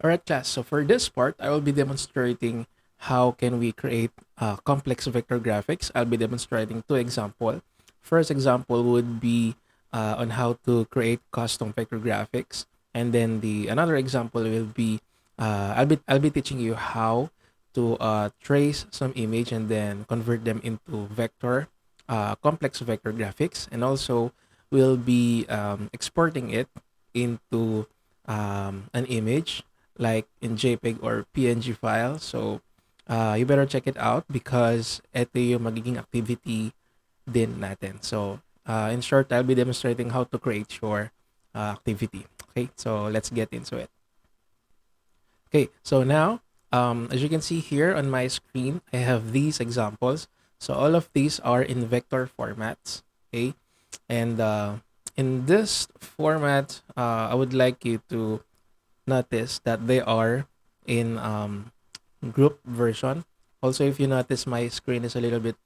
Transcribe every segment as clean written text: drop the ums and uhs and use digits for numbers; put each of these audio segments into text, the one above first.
Alright class, so for this part, I will be demonstrating how can we create complex vector graphics. I'll be demonstrating two examples. First example would be on how to create custom vector graphics, and then the another example will be I'll be teaching you how to trace some image and then convert them into vector complex vector graphics, and also we'll be exporting it into an image like in Jpeg or PNG file. So, you better check it out because ito yung magiging activity din natin. So, in short, I'll be demonstrating how to create your activity. Okay, so let's get into it. Okay, so now, as you can see here on my screen, I have these examples. So all of these are in vector formats. Okay, and in this format, I would like you to notice that they are in group version. Also, if you notice, my screen is a little bit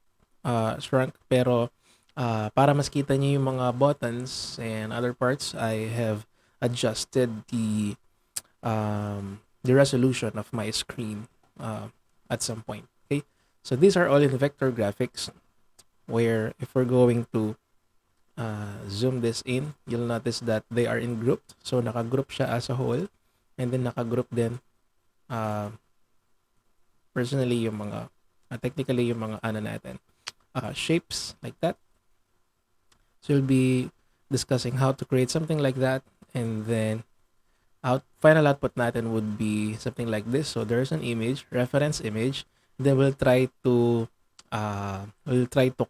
shrunk, pero para mas kita niyo yung mga buttons and other parts, I have adjusted the resolution of my screen at some point. Okay, so these are all in vector graphics, where if we're going to zoom this in, you'll notice that they are in group. So naka-group siya as a whole, and then naka-group din personally yung mga technically yung mga ano natin shapes like that. So we'll be discussing how to create something like that, and then final output natin would be something like this. So there's an image, reference image, then we'll try to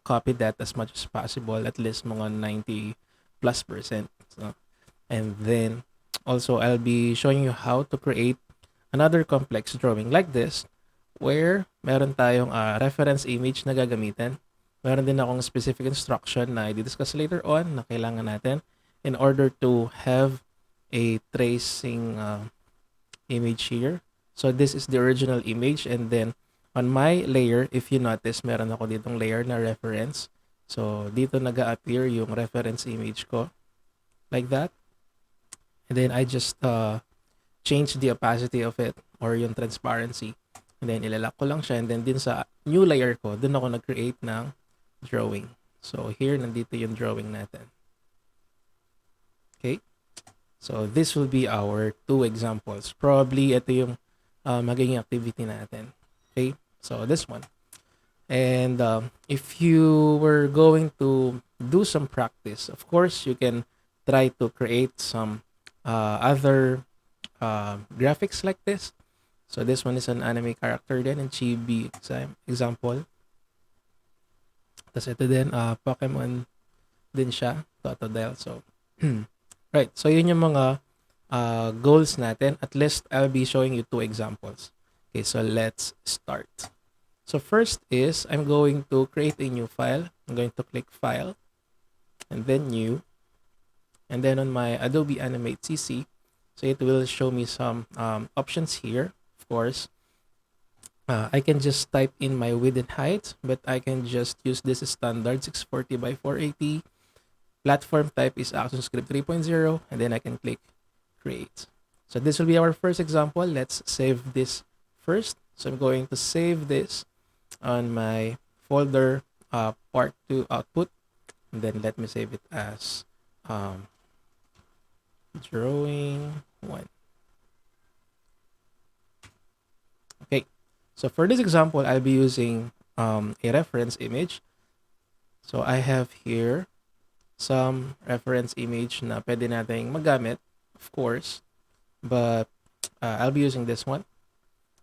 copy that as much as possible, at least mga 90+%. So, and then also I'll be showing you how to create another complex drawing like this, where meron tayong reference image na gagamitin. Meron din akong specific instruction na i-discuss later on na kailangan natin in order to have a tracing image here. So this is the original image, and then on my layer, if you notice, meron ako ditong layer na reference. So dito nag-a-appear yung reference image ko like that. And then I just change the opacity of it or yung transparency. And then ilalak ko lang siya, and then din sa new layer ko, dun ako nag-create ng drawing. So here, nandito yung drawing natin. Okay? So this will be our two examples. Probably ito yung magiging activity natin. Okay? So this one. And if you were going to do some practice, of course, you can try to create some other graphics like this. So this one is an anime character din in chibi example. Tapos ito din, Pokemon din siya, Totodile. So, right. So yun yung mga goals natin. At least I'll be showing you two examples. Okay, so let's start. So first is, I'm going to create a new file. I'm going to click File, and then New. And then on my Adobe Animate CC, so it will show me some options here. Of course, I can just type in my width and height, but I can just use this standard 640 by 480. Platform type is ActionScript 3.0, and then I can click Create. So this will be our first example. Let's save this first. So I'm going to save this on my folder part 2 output, and then let me save it as drawing 1. Okay, so for this example, I'll be using a reference image. So I have here some reference image na pwede nating magamit, of course, but I'll be using this one.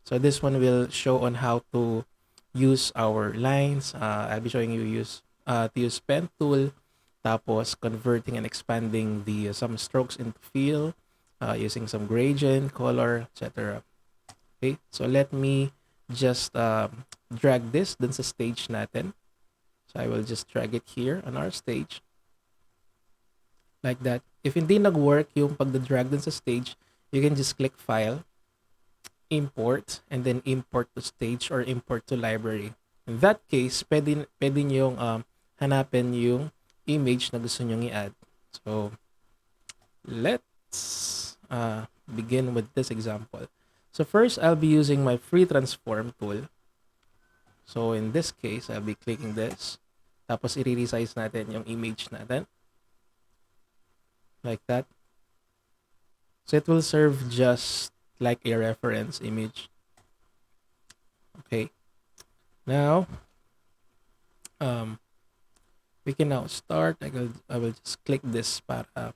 So this one will show on how to use our lines. I'll be showing you to use pen tool, tapos converting and expanding the some strokes into fill, using some gradient, color, etc. Okay, so let me just drag this dun sa stage natin. So I will just drag it here on our stage. Like that. If hindi nag-work yung pagda-drag dun sa stage, you can just click File, Import, and then Import to Stage or Import to Library. In that case, pwede niyong hanapin yung image na gusto nyong i-add. So, let's begin with this example. So first, I'll be using my free transform tool. So in this case, I'll be clicking this. Tapos i-resize natin yung image natin. Like that. So it will serve just like a reference image. Okay. Now, we can now start. I will just click this para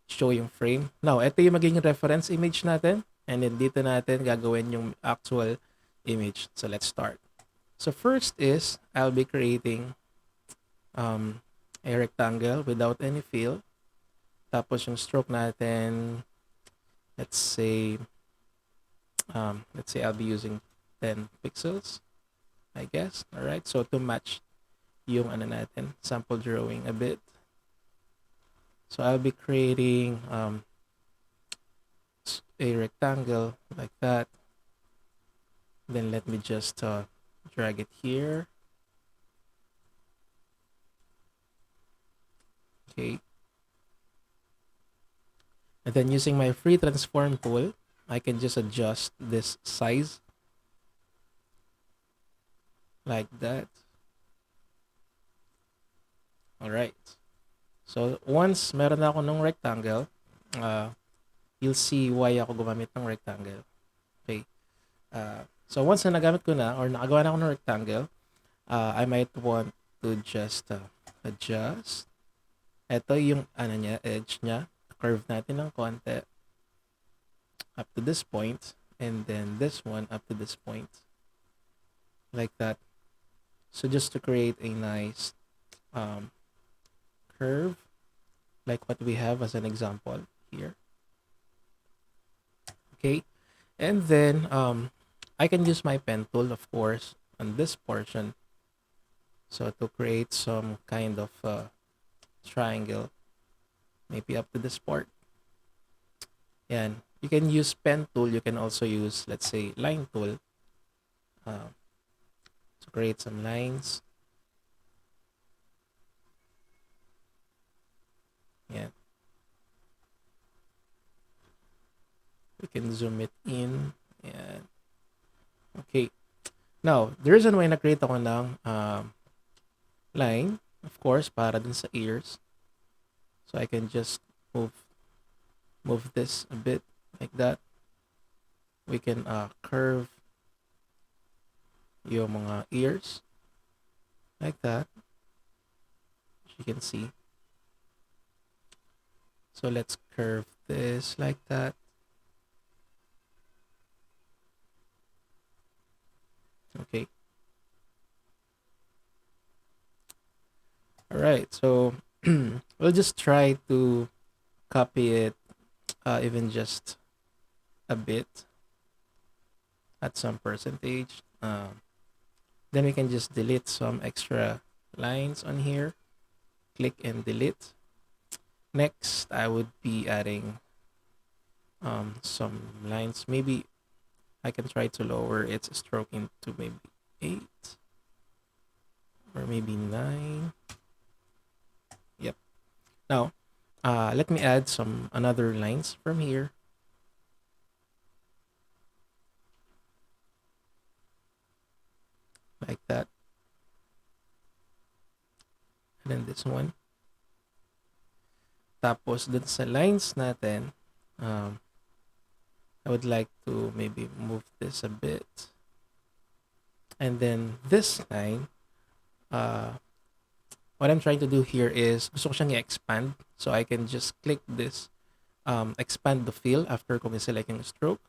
show yung frame. Now, ito yung magiging reference image natin. And then dito natin gagawin yung actual image. So let's start. So first is, I'll be creating a rectangle without any fill. Tapos yung stroke natin, let's say I'll be using 10 pixels, I guess. All right, so to match yung ano natin, sample drawing a bit. So I'll be creating a rectangle like that. Then let me just drag it here. Okay. And then using my free transform tool, I can just adjust this size like that. All right. So once meron na ako ng rectangle, you'll see why ako gumamit ng rectangle. Okay. So once na nagamit ko na or nakagawa na ako ng rectangle, I might want to just adjust. Ito yung ano niya, edge niya. Curve natin ng konti up to this point, and then this one up to this point, like that. So just to create a nice curve like what we have as an example here. Okay, and then I can use my pen tool, of course, on this portion, so to create some kind of triangle, maybe up to this part. And you can use pen tool, you can also use, let's say, line tool to create some lines. Yeah, we can zoom it in. And okay, now the reason why na-create ako ng line, of course, para dun sa ears. So I can just move this a bit like that. We can curve yung mga ears like that, as you can see. So let's curve this like that. Okay. All right, so we'll just try to copy it even just a bit at some percentage. Then we can just delete some extra lines on here. Click and delete. Next, I would be adding some lines. Maybe I can try to lower its stroking to maybe 8 or maybe 9. Yep. Now, let me add some another lines from here. Like that. And then this one. Tapos dun sa lines natin, I would like to maybe move this a bit. And then this line, what I'm trying to do here is gusto ko siyang i-expand. So I can just click this, expand the fill after ko select yung stroke.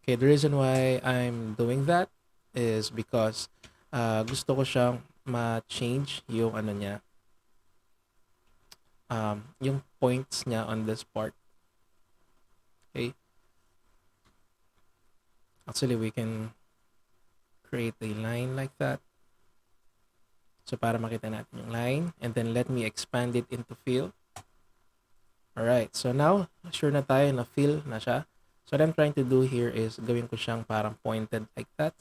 Okay, the reason why I'm doing that is because gusto ko siyang ma-change yung ano niya, yung points niya on this part. Okay. Actually, we can create a line like that. So para makita natin yung line, and then let me expand it into fill. Alright, so now sure na tayo na fill na siya. So what I'm trying to do here is gawin ko siyang parang pointed like that.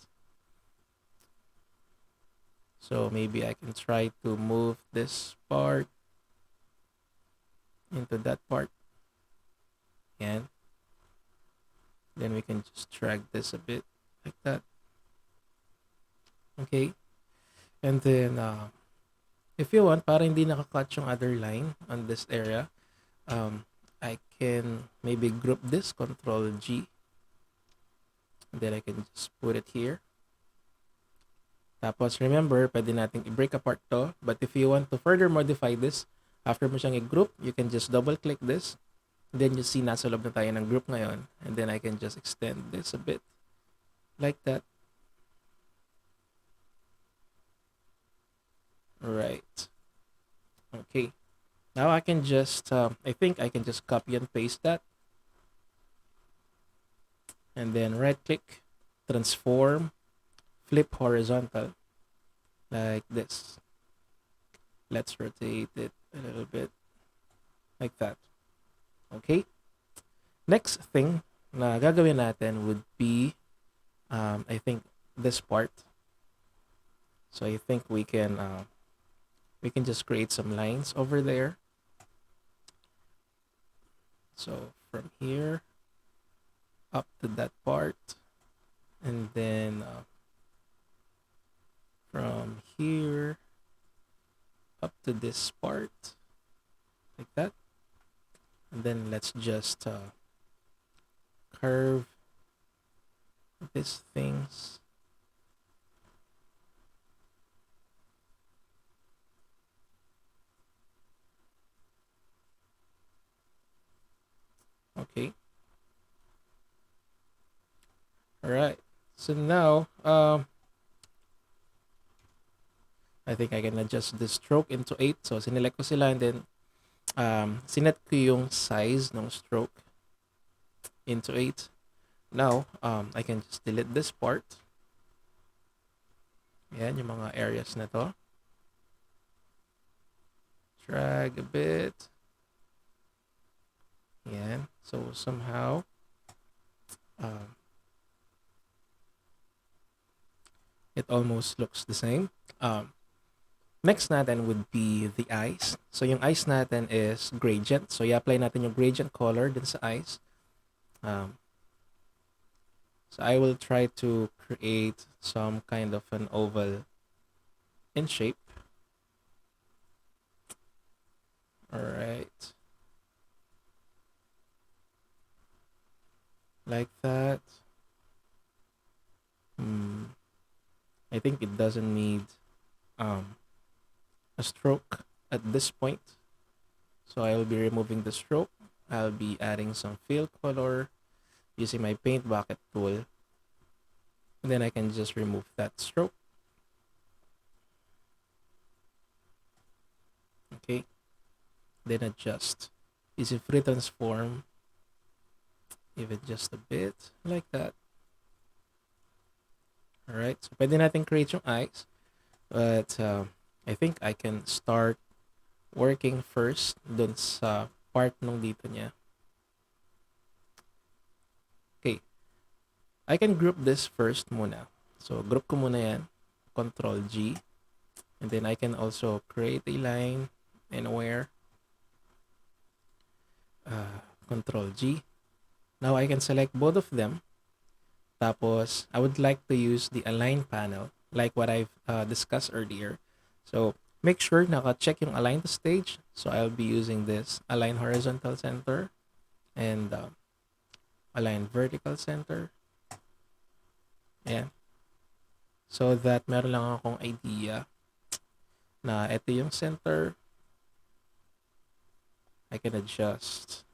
So maybe I can try to move this part into that part. Yan. Then we can just drag this a bit like that. Okay. And then, if you want, para hindi nakakat yung other line on this area, I can maybe group this, Control G. And then I can just put it here. Tapos, remember, pwede nating i-break apart to. But if you want to further modify this, after mo siyang i-group, you can just double-click this. Then you see, nasa loob na tayo ng group ngayon. And then I can just extend this a bit. Like that. Right. Okay. Now I can just, I think I can just copy and paste that. And then right-click, transform, flip horizontal. Like this. Let's rotate it a little bit. Like that. Okay? Next thing na gagawin natin would be, I think, this part. So I think we can just create some lines over there. So from here up to that part, and then from here up to this part, like that. And then let's just curve these things. Okay. All right. So now, I think I can adjust the stroke into 8. So sinelect ko sila, and then sinet ko yung size ng stroke into 8. Now, I can just delete this part. Yan, yung mga areas na to. Drag a bit. Yan. So somehow, it almost looks the same. Next natin would be the eyes. So yung eyes natin is gradient. So i-apply natin yung gradient color din sa eyes. So I will try to create some kind of an oval in shape. All right. Like that. I think it doesn't need a stroke at this point. So I will be removing the stroke. I'll be adding some fill color using my paint bucket tool. And then I can just remove that stroke. Okay. Then adjust. Easy free transform. Give it just a bit like that. Alright. So pwede natin create yung eyes. But I think I can start working first dun sa part nung dito niya. Okay. I can group this first muna. So group ko muna yan. Control G. And then I can also create a line anywhere. Control G. Now I can select both of them. Tapos, I would like to use the align panel like what I've discussed earlier. So, make sure naka-check yung align to stage. So, I'll be using this align horizontal center and align vertical center. Ayan. So that meron lang akong idea na ito yung center. I can adjust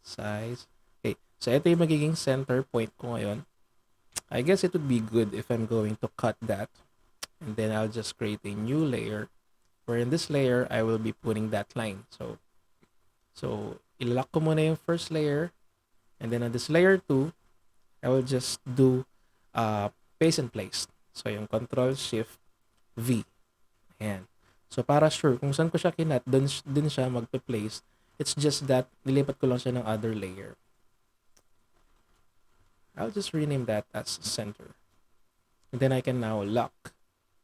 size. Okay, so ito yung magiging center point ko ngayon. I guess it would be good if I'm going to cut that. And then I'll just create a new layer. Where in this layer, I will be putting that line. So ilalak ko muna yung first layer. And then on this layer 2, I will just do paste and place. So yung Control Shift V. Ayan. So para sure, kung saan ko siya kinat, dun siya magpe-place. It's just that nilipat ko lang siya ng other layer. I'll just rename that as center. And then I can now lock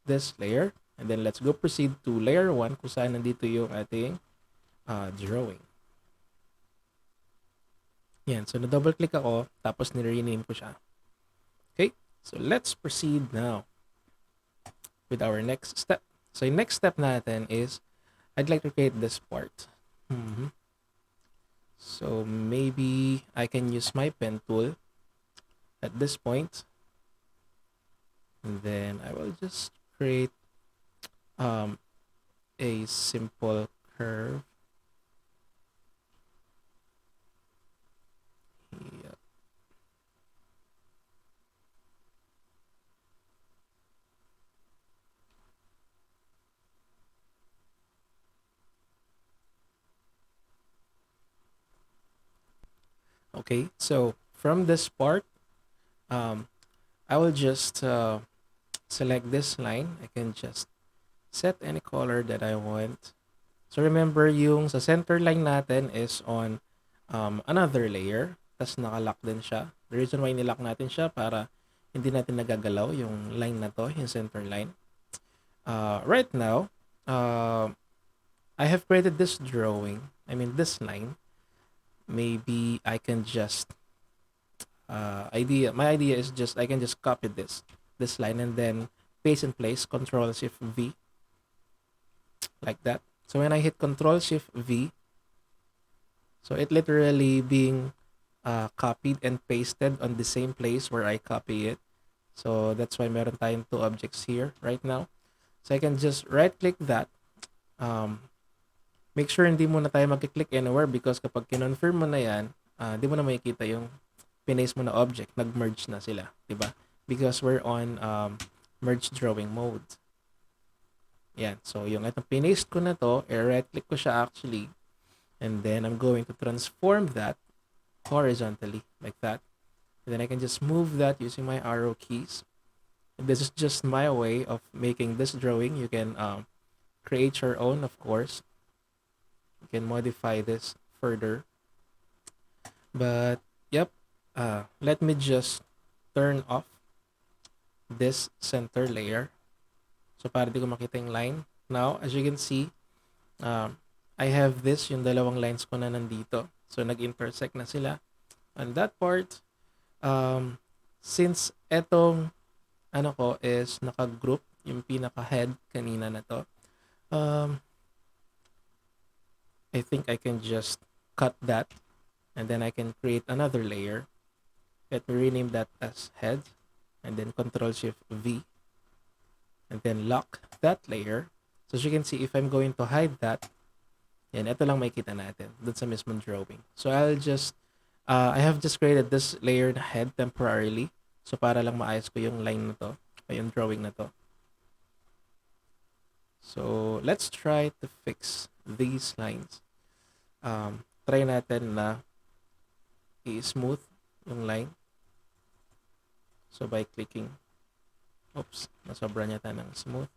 this layer. And then let's go proceed to layer 1 kung saan nandito yung ating drawing. Yan. So, na-double click ako, tapos ni-rename ko siya. Okay? So, let's proceed now with our next step. So, yung next step natin is, I'd like to create this part. So, maybe I can use my pen tool at this point. And then I will just create a simple curve. Yeah. Okay, so from this part, I will just select this line. I can just set any color that I want. So remember, yung sa center line natin is on another layer. Tapos nakalock din siya. The reason why nilock natin siya para hindi natin nagagalaw yung line na to, yung center line. Right now, I have created this drawing. I mean, this line. Maybe I can just my idea is just I can just copy this line and then paste in place, Control Shift V, like that. So when I hit Control Shift V, so it literally being copied and pasted on the same place where I copy it. So that's why meron tayong two objects here right now. So I can just right click that. Make sure hindi muna tayo mag-click anywhere because kapag kinonfirm mo na yan, hindi mo na makikita yung pinaste mo na object. Nag-merge na sila, diba? Because we're on merge drawing mode. Yan. So yung itong pinaste ko na to, right click ko siya actually. And then I'm going to transform that horizontally like that. And then I can just move that using my arrow keys. And this is just my way of making this drawing. You can create your own, of course. You can modify this further. But, yep. Let me just turn off this center layer. So, para di ko makita yung line. Now, as you can see, I have this, yung dalawang lines ko na nandito. So, nag-intersect na sila. And that part, since etong ano ko is naka-group, yung pinaka-head kanina na to, I think I can just cut that and then I can create another layer. Let me rename that as head and then Control Shift V and then lock that layer. So as you can see, if I'm going to hide that, yan, ito lang makikita natin dun sa mismong drawing. So I'll just, I have just created this layer na head temporarily. So para lang maayos ko yung line na to, o yung drawing na to. So let's try to fix these lines. Try natin na i-smooth yung line. So by clicking, oops, nasobra niya tayo ng smooth.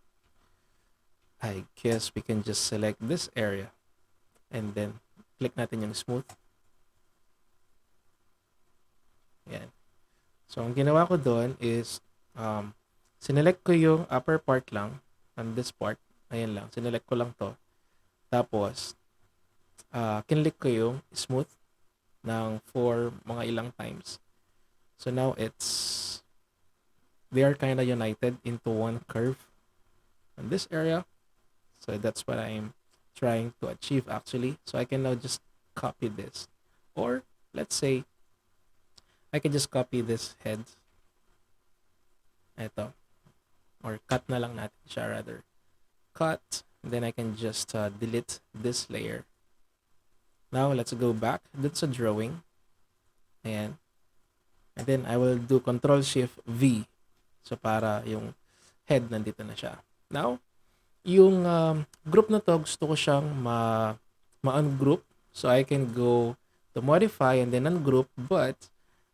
I guess we can just select this area and then click natin yung smooth. Yan. So ang ginawa ko doon is sinelect ko yung upper part lang and this part. Ayan lang, sinelect ko lang to. Tapos kinlik ko yung smooth ng for mga ilang times. So now they are kind of united into one curve in this area. So that's what I'm trying to achieve actually. So I can now just copy this. Or let's say, I can just copy this head. Ito. Or cut na lang natin siya rather. Cut. Then I can just delete this layer. Now, let's go back dun sa drawing. Ayan. And then, I will do Control-Shift-V. So, para yung head nandito na siya. Now, yung group na to, gusto ko siyang ma-ungroup. So, I can go to modify and then ungroup. But,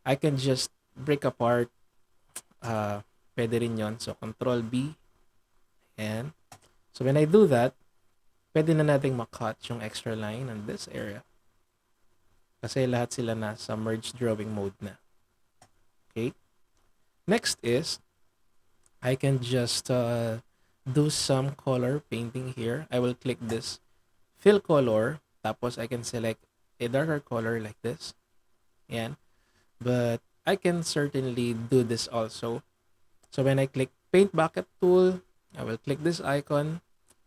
I can just break apart. Pwede rin yun. So, Control-B. Ayan. So, when I do that, pwede na nating makat yung extra line in this area. Kasi lahat sila nasa merge drawing mode na. Okay? Next is, I can just do some color painting here. I will click this fill color. Tapos I can select a darker color like this. Yan. But I can certainly do this also. So when I click Paint Bucket tool, I will click this icon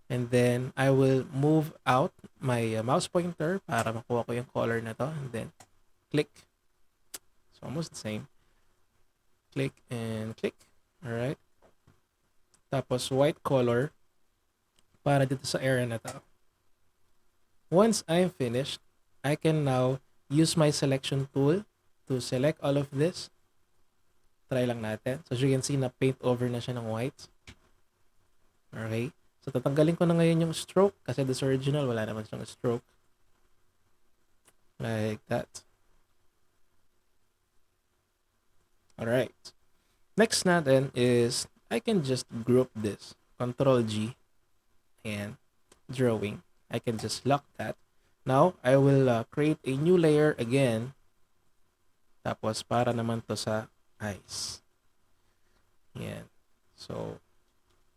and then I will move out my mouse pointer para makuha ko yung color na to, and then click. It's almost the same. Click and click. Alright. Tapos white color para dito sa area na to. Once I'm finished, I can now use my selection tool to select all of this. Try lang natin. So as you can see, na paint over na siya ng white. Okay. So tatanggalin ko na ngayon yung stroke kasi this original wala naman siyang stroke. Like that. Alright. Next natin is I can just group this. Control G and drawing. I can just lock that. Now, I will create a new layer again. Tapos, para naman to sa eyes. Yan. So,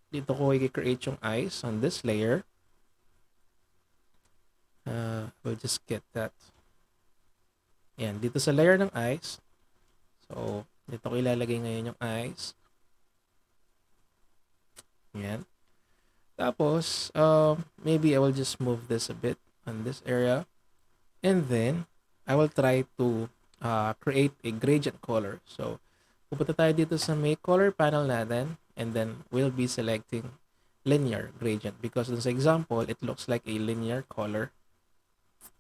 dito ko i-create yung eyes on this layer. We'll just get that. Yan. Dito sa layer ng eyes. So, dito ko ilalagay ngayon yung eyes. Yan. Tapos, maybe I will just move this a bit on this area. And then, I will try to create a gradient color. So, pupunta tayo dito sa may color panel natin. And then, we'll be selecting linear gradient. Because in this example, it looks like a linear color.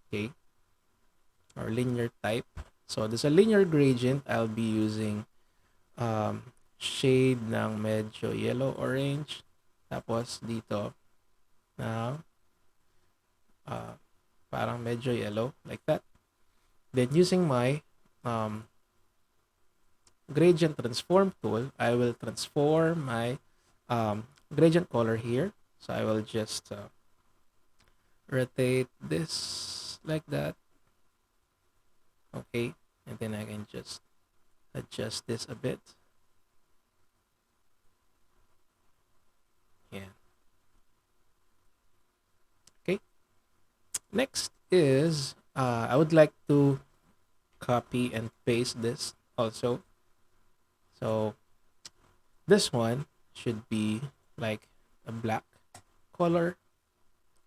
Okay. Or linear type. So, this is a linear gradient. I'll be using shade ng medyo yellow-orange. Tapos dito na parang medyo yellow, like that. Then using my gradient transform tool, I will transform my gradient color here. So I will just rotate this like that. Okay, and then I can just adjust this a bit. Yeah. Okay. Next is I would like to copy and paste this also. So this one should be like a black color.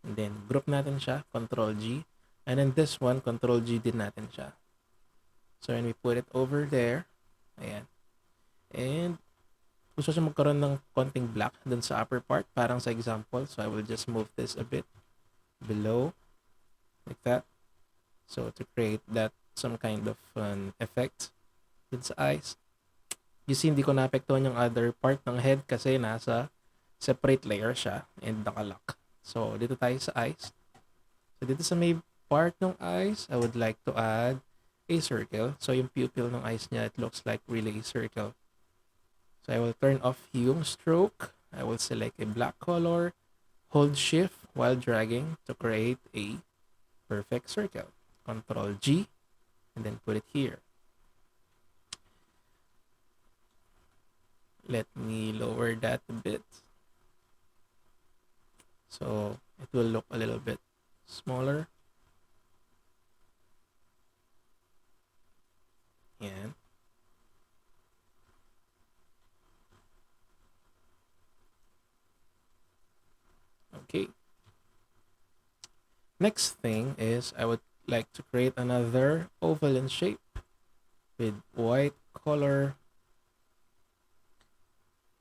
And then group natin siya, Control G. And then this one, Control G din natin siya. So when we put it over there, ayan. And gusto siya magkaroon ng konting black dun sa upper part, parang sa example. So I will just move this a bit below, like that. So to create that some kind of an effect dun sa eyes. You see, hindi ko naapektuhan yung other part ng head kasi nasa separate layer siya and nakalock. So dito tayo sa eyes. So dito sa may part ng eyes, I would like to add a circle. So yung pupil ng eyes niya, it looks like really a circle. So I will turn off yung stroke. I will select a black color, hold shift while dragging to create a perfect circle. Control G and then put it here. Let me lower that a bit. So it will look a little bit smaller. Yan. Okay. Next thing is I would like to create another oval in shape with white color.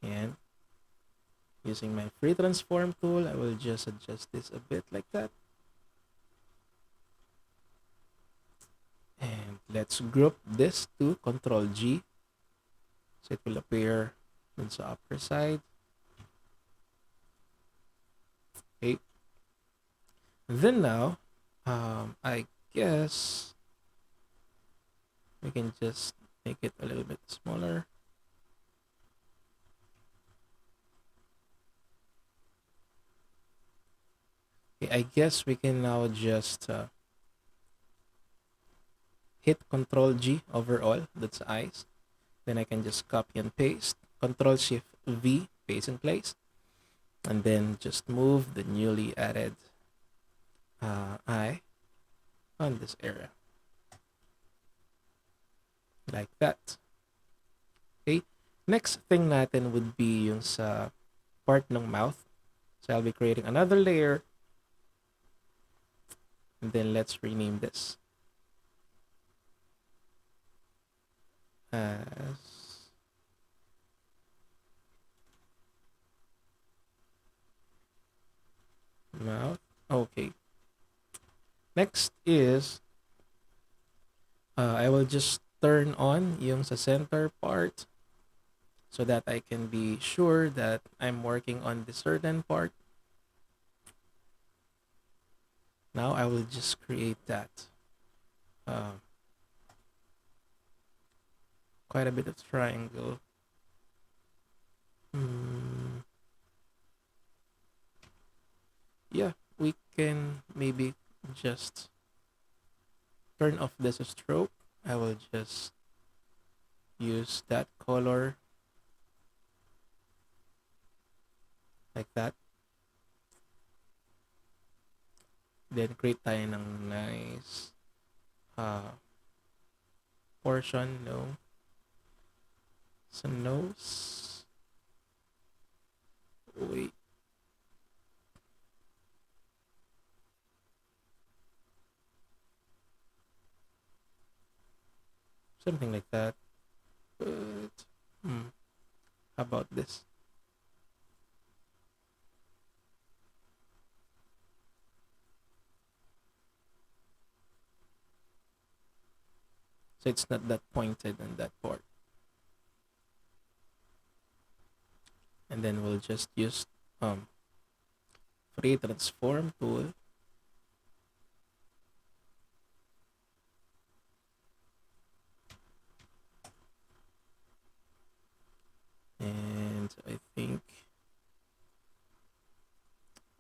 And using my free transform tool, I will just adjust this a bit like that. And let's group this to Control G. So it will appear on the upper side. Okay. Then now, I guess we can just make it a little bit smaller. Okay, I guess we can now just hit Control G overall, that's eyes. Then I can just copy and paste. Control Shift V, paste in place. And then just move the newly added eye on this area. like that. Okay? Next thing natin would be yung sa part ng mouth. So I'll be creating another layer, and then let's rename this as mouth. Okay. Next is I will just turn on yung sa center part so that I can be sure that I'm working on the certain part. Now I will just create that. Uh, Quite a bit of triangle. Yeah, we can maybe just turn off this stroke. I will just use that color like that. Then create tayo ng nice portion, no? Sa nose. Wait. Something like that. But, how about this? So it's not that pointed on that part. And then we'll just use free transform tool. And I think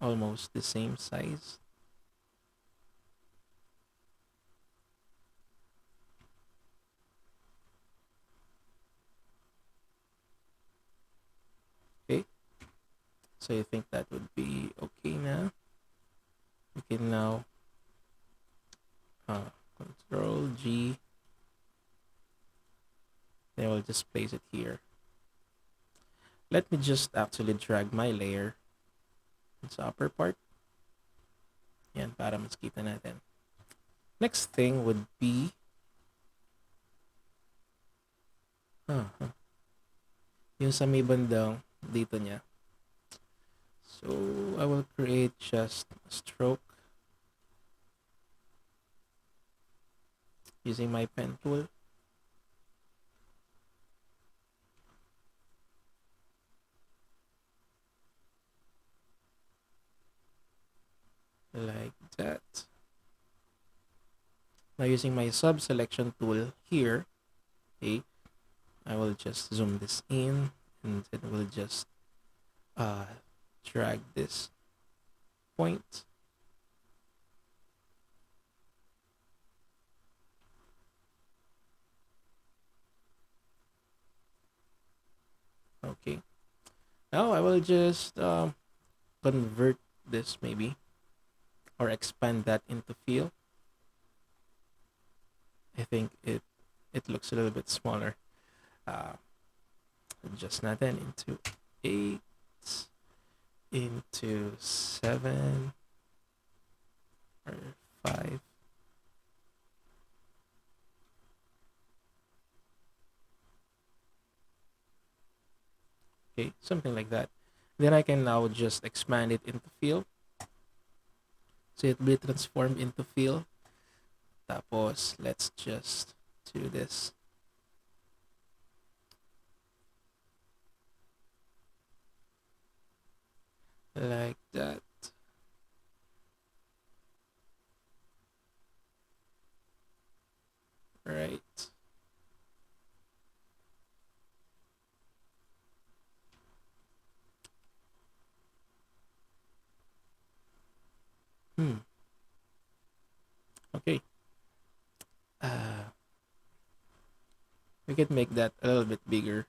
almost the same size. Okay. So I think that would be okay now. We can now Control G. Then we'll just place it here. Let me just actually drag my layer sa upper part. Yan, para mas kita natin. Next thing would be yung sa may bandang dito niya. So I will create just a stroke using my pen tool. Like that. Now using my sub selection tool here, okay, I will just zoom this in and then we'll just drag this point. Okay. Now I will just convert this maybe or expand that into fill. I think it looks a little bit smaller. Adjust natin into 8 into 7 or 5. Okay, something like that. Then I can now just expand it into fill. So it will be transformed into fill. Tapos, let's just do this. Like that. Right. Okay. We could make that a little bit bigger.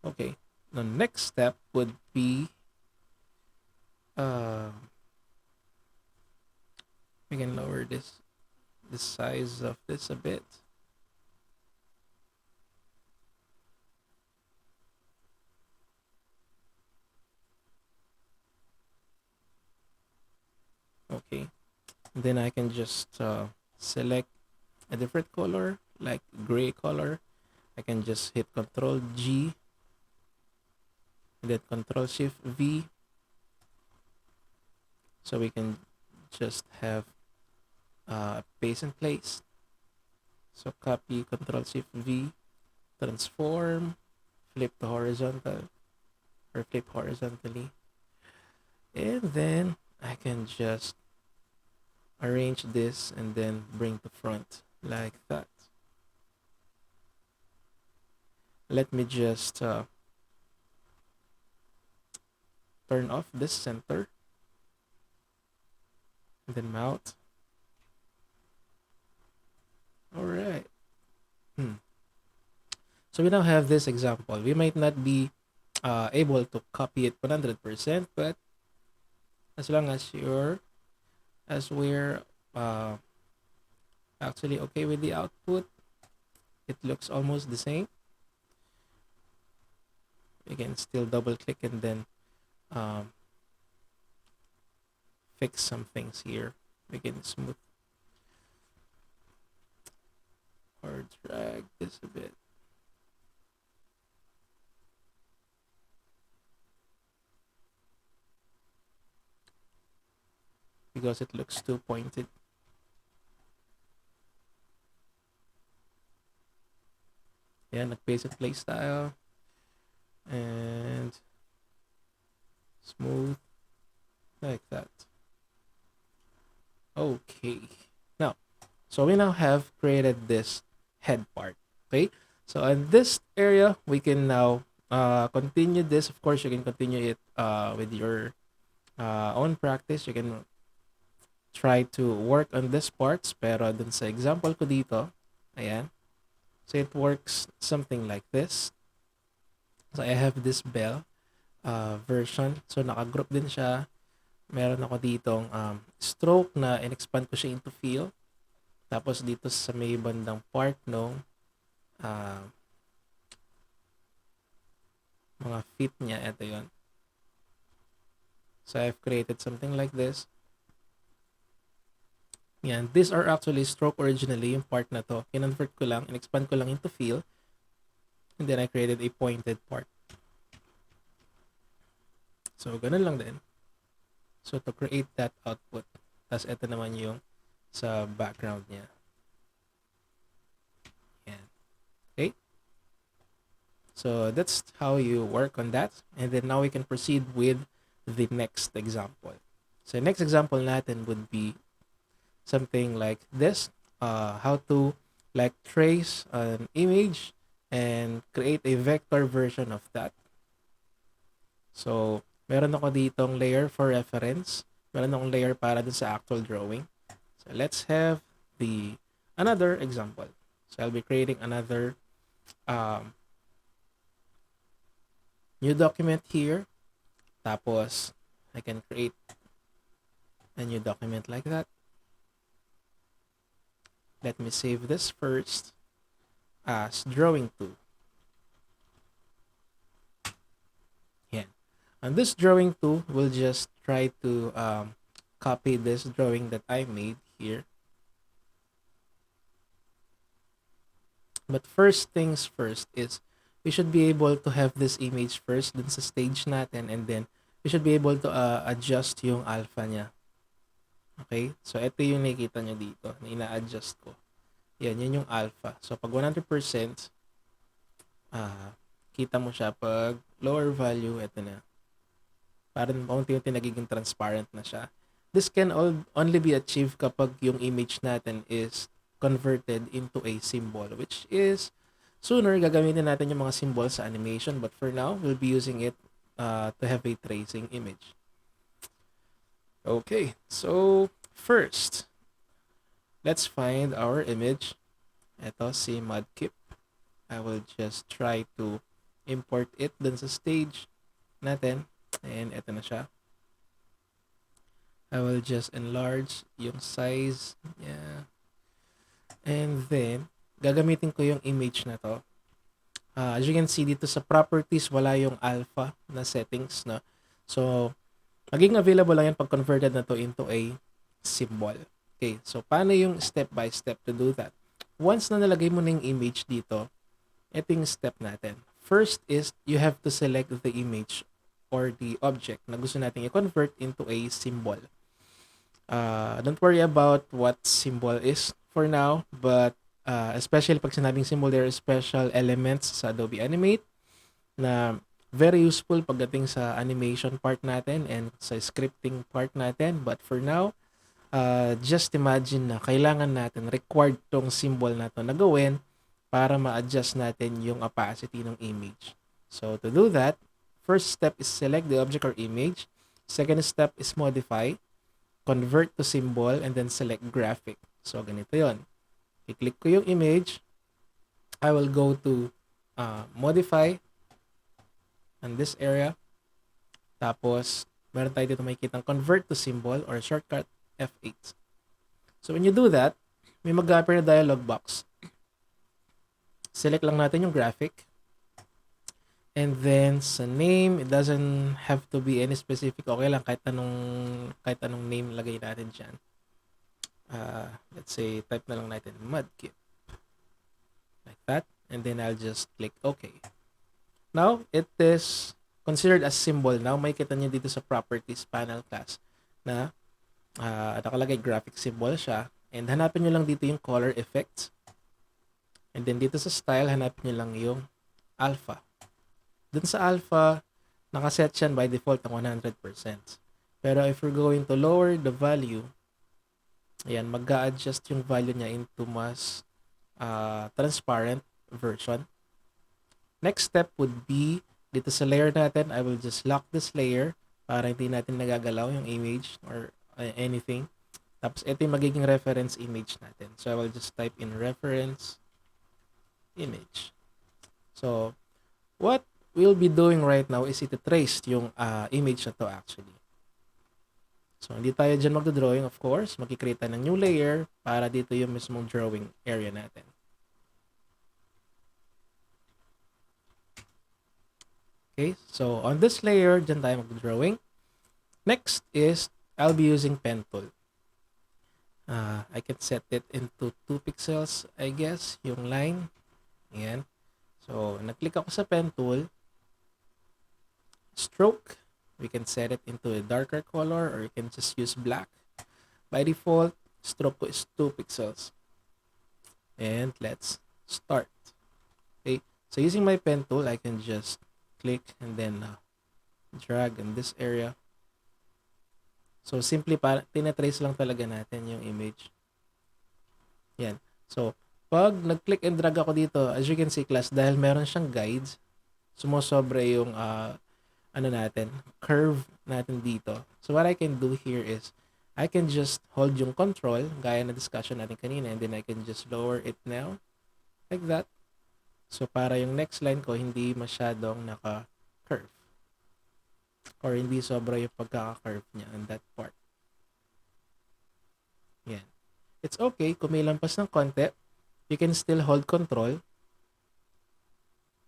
Okay. The next step would be We can lower the size of this a bit. Okay. Then I can just select a different color, like gray color. I can just hit Control G and then Control Shift V, so we can just have paste and place. So copy, Control Shift V, transform, flip to horizontal or flip horizontally, and then I can just arrange this and then bring to front like that. Let me just turn off this center and then mount. All right. So we now have this example. We might not be able to copy it 100%, but as long as we're uh, actually okay with the output, it looks almost the same. We can still double click and then um, fix some things here. We can smooth or drag this a bit. Because it looks too pointed. Yan, nag-paste and place tayo. And smooth like that. Okay. Now, so we now have created this head part. Okay. So in this area, we can now continue this. Of course, you can continue it with your own practice. You can try to work on this parts. Pero dun sa example ko dito, ayan. So it works something like this. So I have this bell version. So naka-group din siya. Meron ako ditong stroke na in-expand ko siya into fill. Tapos dito sa may bandang part no mga feet niya, ito yon. So I've created something like this. Yan, these are actually stroke originally, yung part na to. Kinonvert ko lang, in-expand ko lang into fill. And then I created a pointed part. So ganun lang din. So to create that output. Tapos ito naman yung sa background niya. Yan. Okay? So that's how you work on that. And then now we can proceed with the next example. So next example natin would be something like this. How to like trace an image and create a vector version of that. So meron ako ditong layer for reference. Meron akong layer para dun sa actual drawing. So let's have another example. So I'll be creating another new document here. Tapos I can create a new document like that. Let me save this first as drawing 2. Yeah. On this drawing 2, we'll just try to copy this drawing that I made here. But first things first is we should be able to have this image first dun sa stage natin, and then we should be able to adjust yung alpha niya. Okay? So ito yung nakikita nyo dito na ina-adjust ko. Yan yung alpha. So pag 100%, kita mo siya. Pag lower value, ito na. Parang unti-unti nagiging transparent na siya. This can only be achieved kapag yung image natin is converted into a symbol, which is sooner gagamitin natin yung mga symbols sa animation, but for now we'll be using it to have a tracing image. Okay, so first let's find our image. Ito si Mudkip. I will just try to import it dun sa stage natin, and ito na siya. I will just enlarge yung size. Yeah. And then, gagamitin ko yung image na to. As you can see dito sa properties, wala yung alpha na settings, no? So, magiging available lang yan pag converted na to into a symbol. Okay, so paano yung step by step to do that? Once na nalagay mo na yung image dito, ito yung step natin. First is, you have to select the image or the object na gusto natin i-convert into a symbol. Don't worry about what symbol is for now, but especially pag sinabing symbol, there are special elements sa Adobe Animate na very useful pagdating sa animation part natin and sa scripting part natin. But for now, just imagine na kailangan natin, required tong symbol na to na gawin para ma-adjust natin yung opacity ng image. So to do that, first step is select the object or image. Second step is modify, convert to symbol, and then select graphic. So ganito yon. I-click ko yung image. I will go to modify on this area. Tapos, meron tayo dito makikitang convert to symbol or shortcut F8. So when you do that, may mag-appear na dialog box. Select lang natin yung graphic. And then sa name, it doesn't have to be any specific. Okay lang kahit anong name lagay natin diyan. Let's say type na lang natin mudkip. Like that. And then I'll just click OK. Now, it is considered as symbol. Now, makikita niyo dito sa properties panel class na nakalagay graphic symbol siya. And hanapin niyo lang dito yung color effects. And then dito sa style, hanapin niyo lang yung alpha. Dun sa alpha, nakaset yan by default ng 100%. Pero if we're going to lower the value, ayan, mag-a-adjust yung value niya into mas transparent version. Next step would be, dito sa layer natin, I will just lock this layer para hindi natin nagagalaw yung image or anything. Tapos ito yung magiging reference image natin. So I will just type in reference image. So what we'll be doing right now is iti-trace yung image na to actually. So hindi tayo dyan magdodrawing, of course. Magkikreate ng new layer para dito yung mismong drawing area natin. Okay, so on this layer, dyan tayo mag-drawing. Next is, I'll be using pen tool. I can set it into 2 pixels, I guess, yung line. Ayan. So, nag-click ako sa pen tool. Stroke, we can set it into a darker color or you can just use black. By default, stroke ko is 2 pixels. And let's start. Okay, so using my pen tool, I can just click and then drag in this area. So simply tinatrace lang talaga natin yung image. Yan. So pag nag-click and drag ako dito, as you can see class, dahil meron siyang guides, sumosobra yung curve natin dito. So what I can do here is I can just hold yung control gaya na discussion natin kanina, and then I can just lower it now like that. So para yung next line ko hindi masyadong naka-curve or hindi sobra yung pagkaka-curve niya on that part. Yan. It's okay kung may lampas ng konti, you can still hold control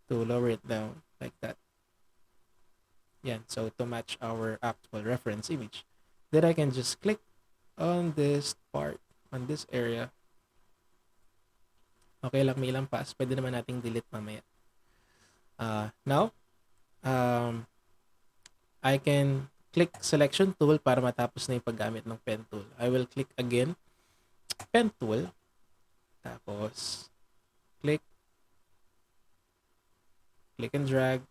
to lower it down like that. Yan. So to match our actual reference image. Then I can just click on this part, on this area. Okay lang, may lampas. Pwede naman nating delete mamaya. Now, I can click selection tool para matapos na yung paggamit ng pen tool. I will click again, pen tool. Tapos, click and drag.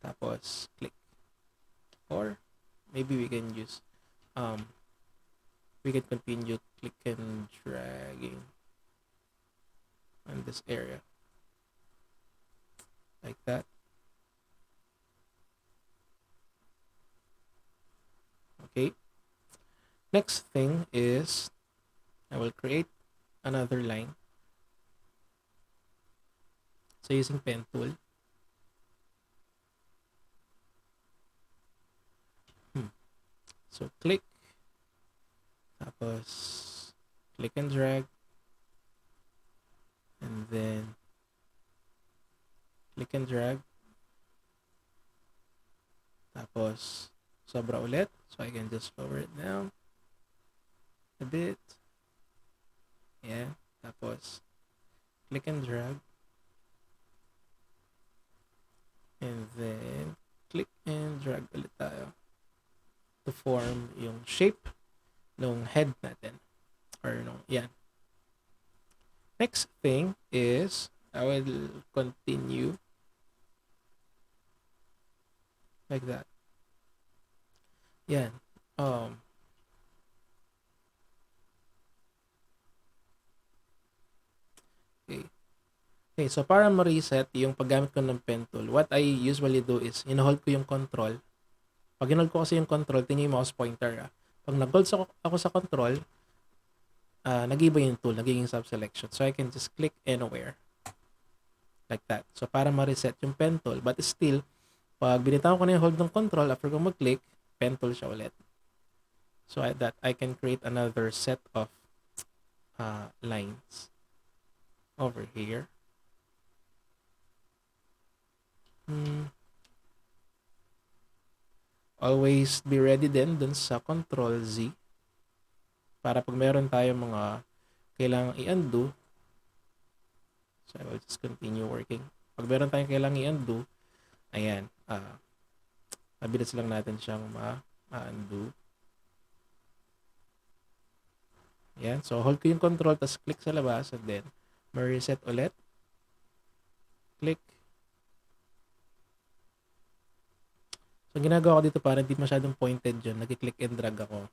Tapos, click. Or, maybe we can use, we can continue click and dragging on this area like that. Okay, next thing is I will create another line. So using pen tool, so click Tapos, click and drag. And then, click and drag. Tapos, sobra ulit. So, I can just lower it down a bit. Yeah. Tapos, click and drag. And then, click and drag ulit tayo to form yung shape ng head natin. Or nung, yan. Next thing is, I will continue like that. Yan. Okay. Okay, so para ma-reset yung paggamit ko ng pen tool, what I usually do is, in-hold ko yung control. Pag in-hold ko kasi yung control, tingin yung mouse pointer. Pag nag-hold ako sa control, nag-iba yung tool, nagiging sub-selection. So I can just click anywhere. Like that. So para ma-reset yung pen tool. But still, pag binitawan ko na yung hold ng control, after ko mag-click, pen tool siya ulit. So that I can create another set of lines over here. Always be ready din dun sa Control Z para pag meron tayong mga kailangang i-undo, so I will just continue working. Pag meron tayong kailangang i-undo, ayan, mabilis lang natin siyang ma-undo. Ayan, so hold ko yung control, tapos click sa labas, and then ma-reset ulit. Click. So, ginagawa ko dito para hindi masyadong pointed dyan. Nag-click and drag ako.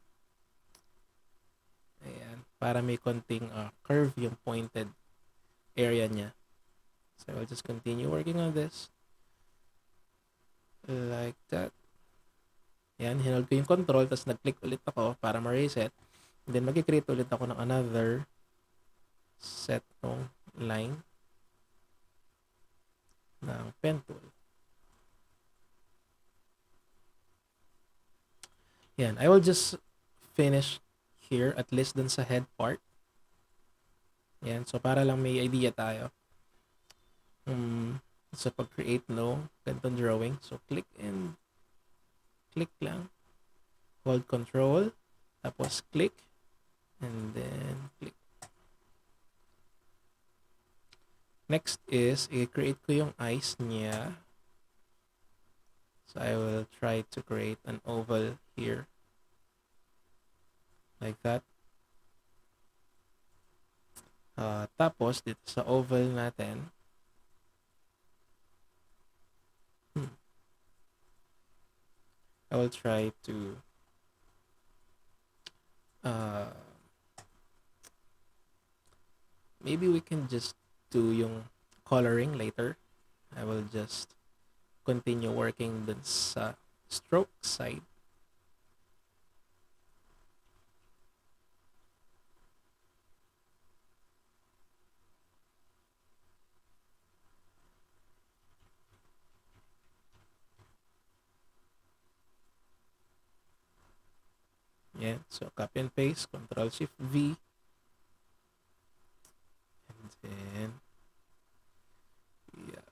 Ayan. Para may konting curve yung pointed area niya. So, I'll just continue working on this. Like that. Ayan. Hinold ko yung control. Tapos nag-click ulit ako para ma-reset. And then, mag-create ulit ako ng another set ng line ng pen tool. Yan. I will just finish here, at least dun sa head part. Yan. So, para lang may idea tayo. Sa pag-create no ganitong drawing. So, click and click lang. Hold control. Tapos, click. And then, click. Next is, i-create ko yung eyes niya. So, I will try to create an oval here. Like that. Tapos, dito sa oval natin, I will try to maybe we can just do yung coloring later. I will just continue working dun sa stroke side. Yeah, so copy and paste, Control Shift V. And then, yeah.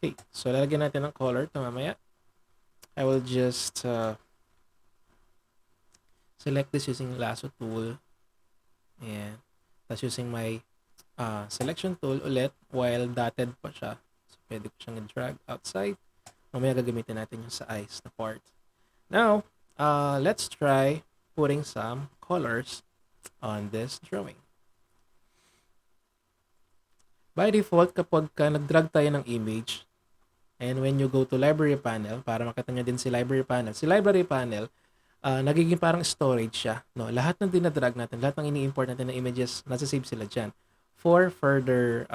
Okay, so lalagyan natin ng color ito mamaya. I will just select this using lasso tool. And tapos using my selection tool ulit while dotted pa siya. So, pwede ko siyang drag outside. Mamaya gagamitin natin yung sa eyes na part. Now, let's try putting some colors on this drawing. By default, kapag nag-drag tayo ng image, and when you go to library panel, para makita nyo din si library panel, nagiging parang storage siya. No? Lahat ng dinadrag natin, lahat ng ini-import natin na images, nasa-save sila dyan for further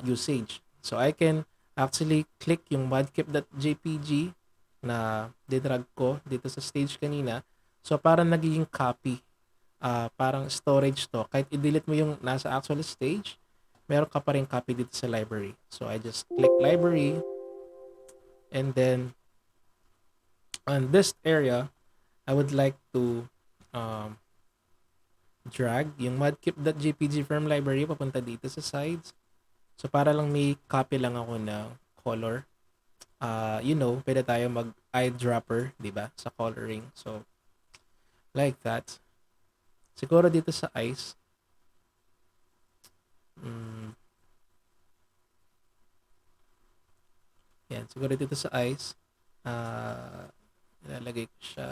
usage. So, I can actually click yung modkip.jpg na didrag ko dito sa stage kanina. So, parang nagiging copy parang storage to. Kahit i-delete mo yung nasa actual stage, meron ka pa rin copy dito sa library. So I just click library, and then on this area, I would like to um, drag yung modkip.jpg from library papunta dito sa sides. So para lang may copy lang ako ng color. Pwede tayo mag eyedropper, di ba? Sa coloring. So like that. Siguro dito sa eyes. Yan, siguro dito sa eyes. Ilalagay ko siya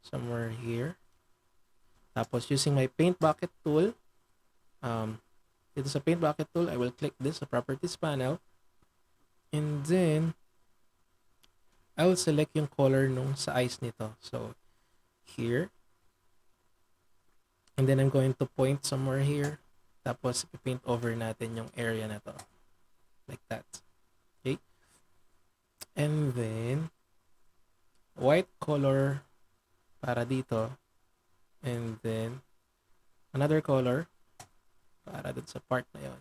somewhere here. Tapos using my paint bucket tool, dito sa paint bucket tool, I will click this sa properties panel. And then, I will select yung color nung sa eyes nito. So, here. And then I'm going to point somewhere here. Tapos, i-paint over natin yung area na to. Like that. Okay? And then, white color para dito. And then, another color para dun sa part na yun.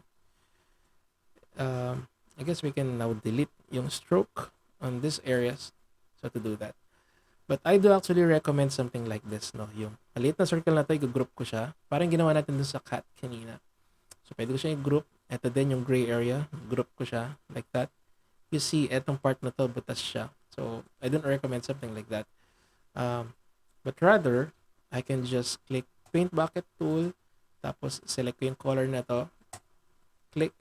I guess we can now delete yung stroke on these areas. So, to do that. But I do actually recommend something like this, no? Yung maliit na circle na to, i-group ko siya. Parang ginawa natin dun sa cat kanina. So, pwede ko siya i-group. Ito din yung gray area. Group ko siya like that. You see, etong part na to, butas siya. So, I don't recommend something like that. But rather, I can just click paint bucket tool. Tapos, select ko yung color na to. Click.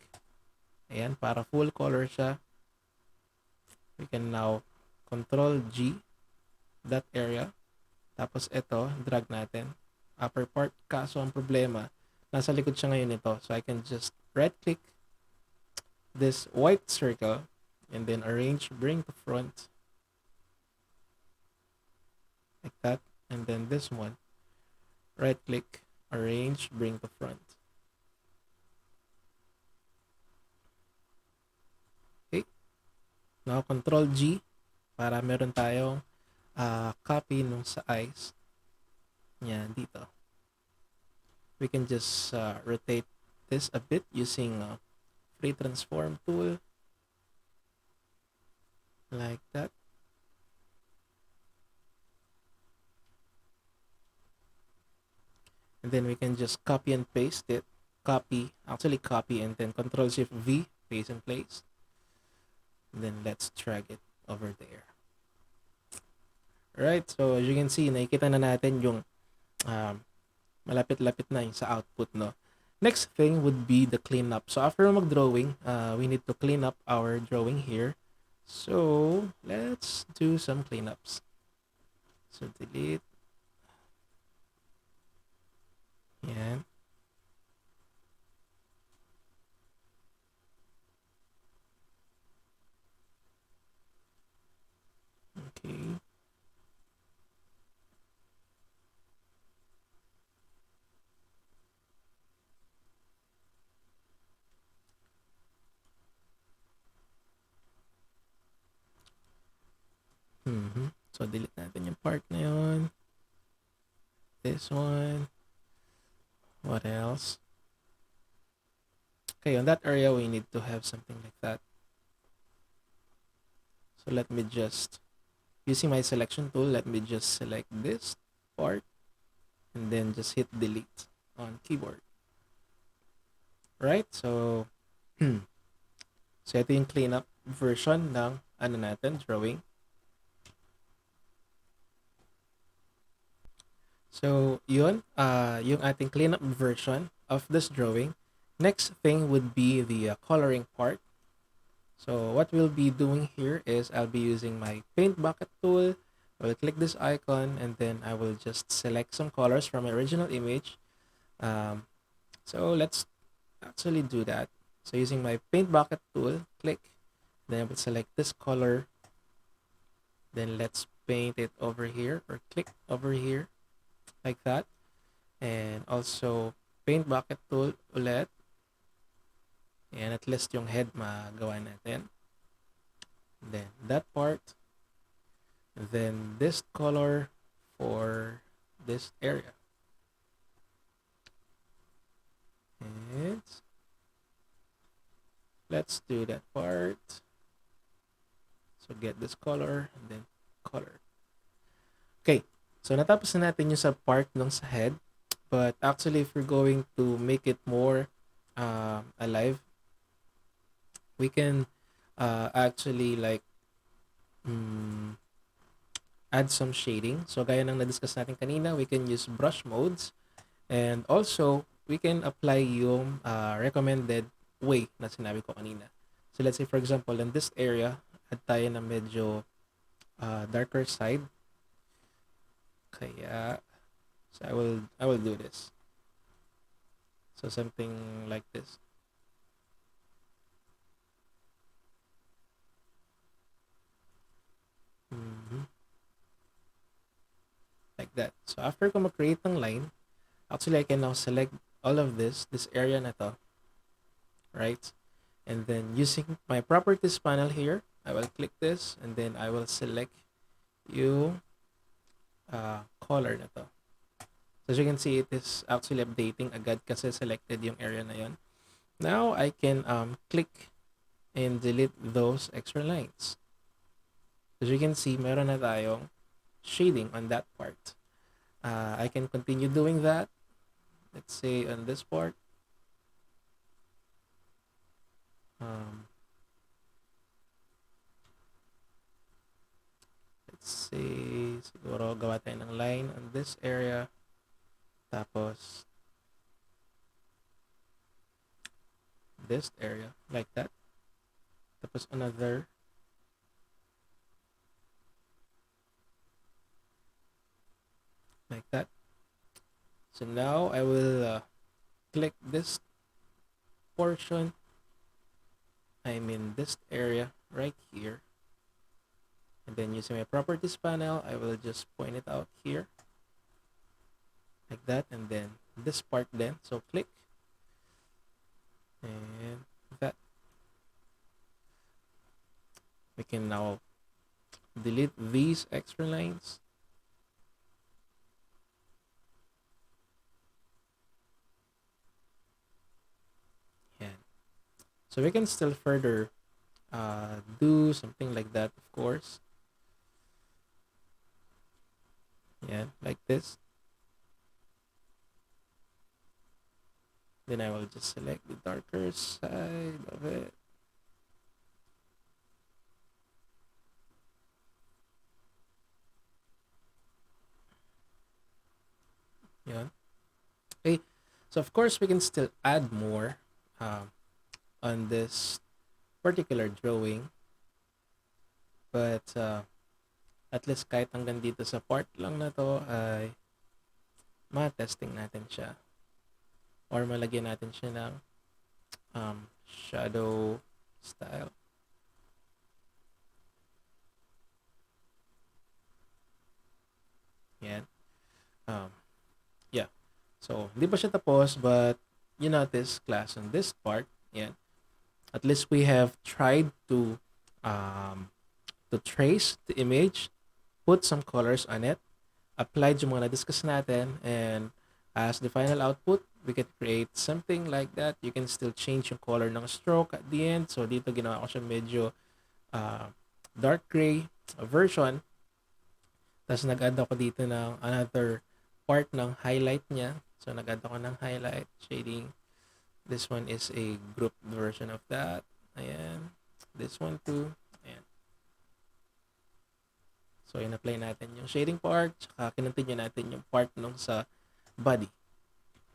Ayan, para full color siya. We can now Control G that area. Tapos ito, drag natin. Upper part. Kaso ang problema, nasa likod siya ngayon ito. So I can just right click this white circle and then arrange, bring to front. Like that. And then this one, right click, arrange, bring to front. Okay. Now Control G para meron tayong copy nung sa eyes. Yan, dito. We can just rotate this a bit using free transform tool. Like that. And then we can just copy and paste it. Copy and then Control Shift V, paste in place. And then let's drag it over there. Right, so as you can see, nakikita na natin yung malapit-lapit na yung sa output, no? Next thing would be the cleanup. So after mag-drawing, we need to clean up our drawing here. So let's do some cleanups. So delete. Yan. Okay. So delete natin yung part na yun. This one. What else? Okay, on that area, we need to have something like that. So let me just, using my selection tool, let me just select this part and then just hit delete on keyboard. Right? So, so ito yung cleanup version ng drawing. So, yun, yung ating cleanup version of this drawing. Next thing would be the coloring part. So, what we'll be doing here is I'll be using my paint bucket tool. I will click this icon and then I will just select some colors from my original image. So, let's actually do that. So, using my paint bucket tool, click. Then I will select this color. Then let's paint it over here or click over here. Like that. And also paint bucket tool ulit. And at least yung head magawa natin. Then that part. Then this color for this area. And let's do that part. So get this color and then color. Okay. So natapos na natin yung sa part nung sa head. But actually, if we're going to make it more alive, we can actually like mm, add some shading. So gaya ng na-discuss natin kanina, we can use brush modes. And also, we can apply yung recommended way na sinabi ko kanina. So let's say for example, in this area, add tayo na medyo darker side. Kaya, so I will do this. So something like this. Mhm. Like that. So after ko mag-create ng line, actually I can now select all of this area na to, right? And then using my properties panel here, I will click this and then I will select yung color na to. So as you can see, it is actually updating agad kasi selected yung area na yon. Now I can click and delete those extra lines. As you can see, meron na tayong shading on that part. I can continue doing that. Let's say on this part. Let's say, siguro gawa tayo ng line on this area. Tapos, this area, like that. Tapos another. Like that. So now I will click this portion. I mean this area right here. And then using my properties panel, I will just point it out here. Like that. And then this part then. So click. And that. We can now delete these extra lines. And so we can still further do something like that, of course. Yeah, like this. Then I will just select the darker side of it. Yeah. Okay. So of course we can still add more on this particular drawing. But at least kahit hanggang dito sa part lang na to ay ma-testing natin siya. Or malagyan natin siya ng shadow style. Yan. Yeah. So, hindi pa siya tapos, but you notice, class, on this part, yan, at least we have tried to trace the image, put some colors on it, applied yung mga na-discuss natin, and as the final output, we can create something like that. You can still change yung color ng stroke at the end. So, dito ginawa ko siya medyo dark gray version. Tapos nag-add ako dito ng another part ng highlight niya. So nag-add ako ng highlight, shading. This one is a group version of that. Ayan. This one too. Ayan. So in-apply natin yung shading part, tsaka kinontinue natin yung part nung sa body.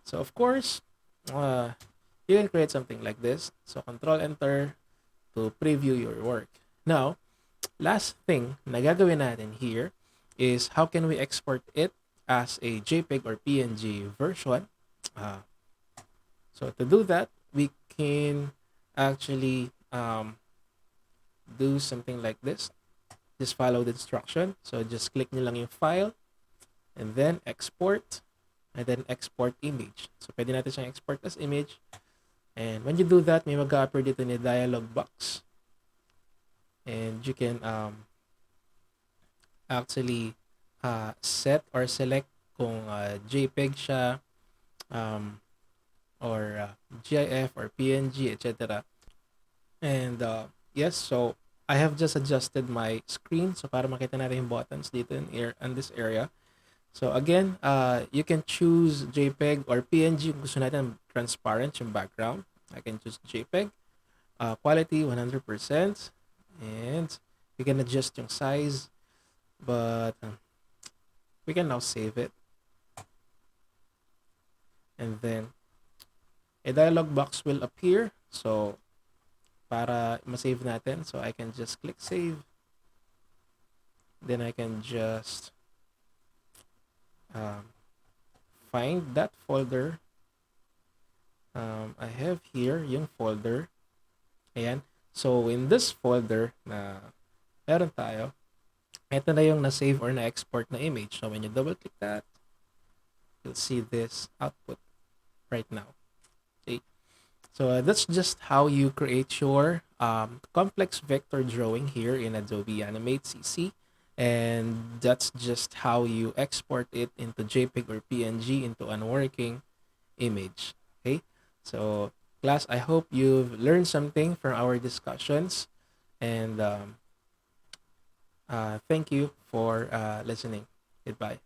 So of course, you can create something like this. So Control-Enter to preview your work. Now, last thing na gagawin natin here is how can we export it as a JPEG or PNG version. So to do that, we can actually do something like this. Just follow the instruction. So just click nyo lang yung file and then export and then export image. So pwede natin siyang export as image. And when you do that, may mag-appear dito ni dialog box. And you can actually set or select kung JPEG siya, or GIF or PNG, etc. And yes, so I have just adjusted my screen so para makita natin yung buttons dito in this area. So again, you can choose JPEG or PNG kung gusto natin transparent yung background. I can choose JPEG. Quality 100%. And we can adjust yung size. But we can now save it. And then a dialog box will appear. So para ma-save natin, so I can just click save. Then I can just find that folder. I have here yung folder. Ayan. So in this folder na meron tayo, ito na yung na-save or na-export na image. So when you double click that, you'll see this output right now. Okay. So that's just how you create your complex vector drawing here in Adobe Animate CC. And that's just how you export it into JPEG or PNG into a working image. Okay. So class, I hope you've learned something from our discussions. And thank you for listening. Goodbye.